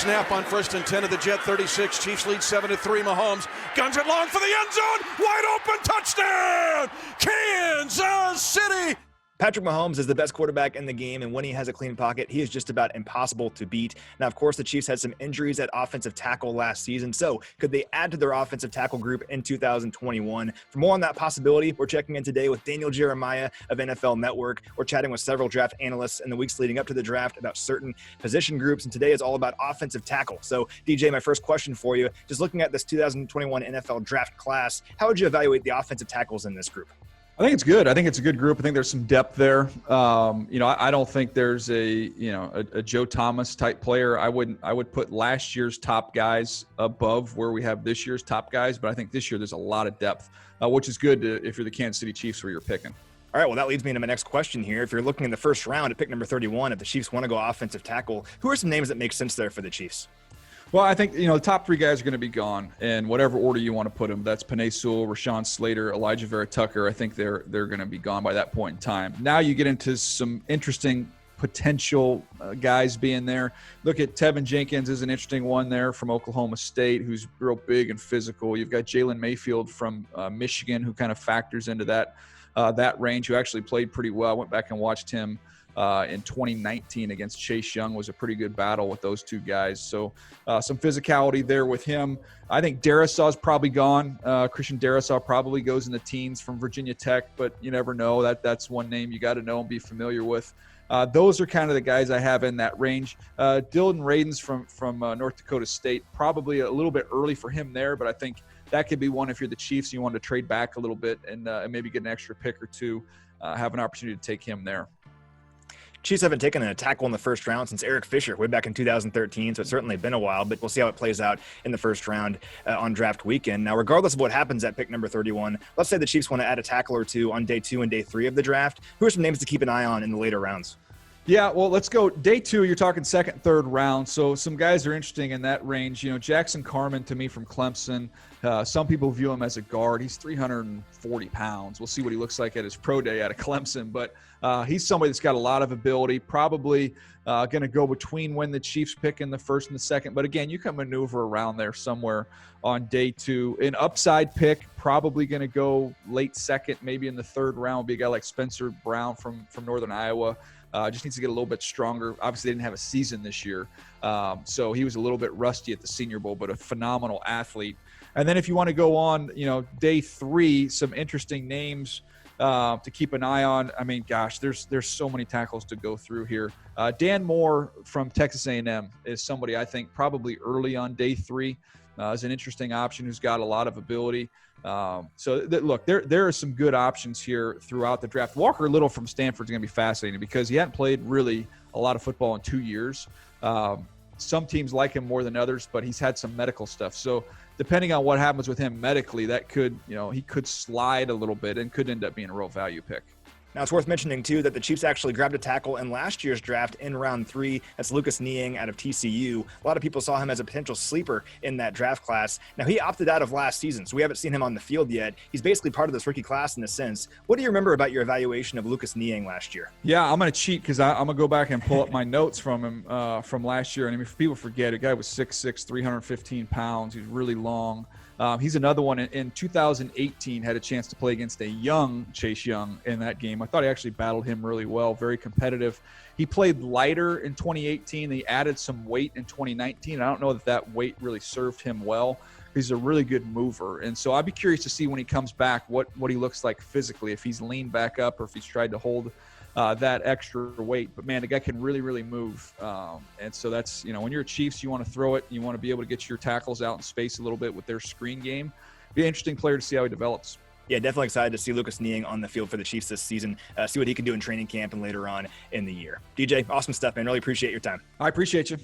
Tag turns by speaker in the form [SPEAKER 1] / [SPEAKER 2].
[SPEAKER 1] Snap on 1st and 10 of the Jet 36. Chiefs lead 7-3. Mahomes guns it long for the end zone. Wide open touchdown, Kansas City.
[SPEAKER 2] Patrick Mahomes is the best quarterback in the game, and when he has a clean pocket, he is just about impossible to beat. Now, of course, the Chiefs had some injuries at offensive tackle last season, so could they add to their offensive tackle group in 2021? For more on that possibility, we're checking in today with Daniel Jeremiah of NFL Network. We're chatting with several draft analysts in the weeks leading up to the draft about certain position groups, and today is all about offensive tackle. So, DJ, my first question for you, just looking at this 2021 NFL draft class, how would you evaluate the offensive tackles in this group?
[SPEAKER 3] I think it's good. I think it's a good group. I think there's some depth there. I don't think there's a Joe Thomas type player. I would put last year's top guys above where we have this year's top guys, but I think this year there's a lot of depth, which is good if you're the Kansas City Chiefs where you're picking.
[SPEAKER 2] All right, well, that leads me into my next question here. If you're looking in the first round at pick number 31, if the Chiefs want to go offensive tackle, who are some names that make sense there for the Chiefs?
[SPEAKER 3] Well, I think, the top three guys are going to be gone in whatever order you want to put them. That's Penei Sewell, Rashawn Slater, Elijah Vera Tucker. I think they're going to be gone by that point in time. Now you get into some interesting potential guys being there. Look at Tevin Jenkins is an interesting one there from Oklahoma State, who's real big and physical. You've got Jalen Mayfield from Michigan, who kind of factors into that range, who actually played pretty well. I went back and watched him in 2019 against Chase Young. Was a pretty good battle with those two guys. So some physicality there with him. I think Darrisaw's probably gone. Christian Darrisaw probably goes in the teens from Virginia Tech, but you never know. That's one name you got to know and be familiar with. Those are kind of the guys I have in that range. Dylan Radins from North Dakota State, probably a little bit early for him there, but I think that could be one if you're the Chiefs and you want to trade back a little bit and maybe get an extra pick or two, have an opportunity to take him there.
[SPEAKER 2] Chiefs haven't taken a tackle in the first round since Eric Fisher way back in 2013, so it's certainly been a while, but we'll see how it plays out in the first round on draft weekend. Now, regardless of what happens at pick number 31, let's say the Chiefs want to add a tackle or two on day 2 and day 3 of the draft. Who are some names to keep an eye on in the later rounds?
[SPEAKER 3] Yeah, well, let's go day 2. You're talking second, third round. So some guys are interesting in that range. Jackson Carmen to me from Clemson. Some people view him as a guard. He's 340 pounds. We'll see what he looks like at his pro day out of Clemson. But he's somebody that's got a lot of ability, probably going to go between when the Chiefs pick in the first and the second. But, again, you can maneuver around there somewhere on day 2. An upside pick, probably going to go late second, maybe in the third round, would be a guy like Spencer Brown from Northern Iowa. Just needs to get a little bit stronger. Obviously, they didn't have a season this year, so he was a little bit rusty at the Senior Bowl, but a phenomenal athlete. And then if you want to go on, day 3, some interesting names to keep an eye on. I mean, gosh, there's so many tackles to go through here. Dan Moore from Texas A&M is somebody I think probably early on day 3 is an interesting option who's got a lot of ability. Look, there are some good options here throughout the draft. Walker Little from Stanford is going to be fascinating because he hadn't played really a lot of football in 2 years. Some teams like him more than others, but he's had some medical stuff. So depending on what happens with him medically, that could, he could slide a little bit and could end up being a real value pick.
[SPEAKER 2] Now, it's worth mentioning, too, that the Chiefs actually grabbed a tackle in last year's draft in round 3. That's Lucas Niang out of TCU. A lot of people saw him as a potential sleeper in that draft class. Now, he opted out of last season, so we haven't seen him on the field yet. He's basically part of this rookie class in a sense. What do you remember about your evaluation of Lucas Niang last year?
[SPEAKER 3] Yeah, I'm going to cheat because I'm going to go back and pull up my notes from him from last year. And I mean, if people forget, a guy was 6'6", 315 pounds. He's really long. He's another one in 2018, had a chance to play against a young Chase Young in that game. I thought he actually battled him really well, very competitive. He played lighter in 2018. He added some weight in 2019. I don't know that weight really served him well. He's a really good mover. And so I'd be curious to see when he comes back what he looks like physically, if he's leaned back up or if he's tried to hold that extra weight. But, man, the guy can really, really move. And so that's, when you're a Chiefs, you want to throw it. You want to be able to get your tackles out in space a little bit with their screen game. Be an interesting player to see how he develops.
[SPEAKER 2] Yeah, definitely excited to see Lucas Niang on the field for the Chiefs this season, see what he can do in training camp and later on in the year. DJ, awesome stuff, man. Really appreciate your time.
[SPEAKER 3] I appreciate you.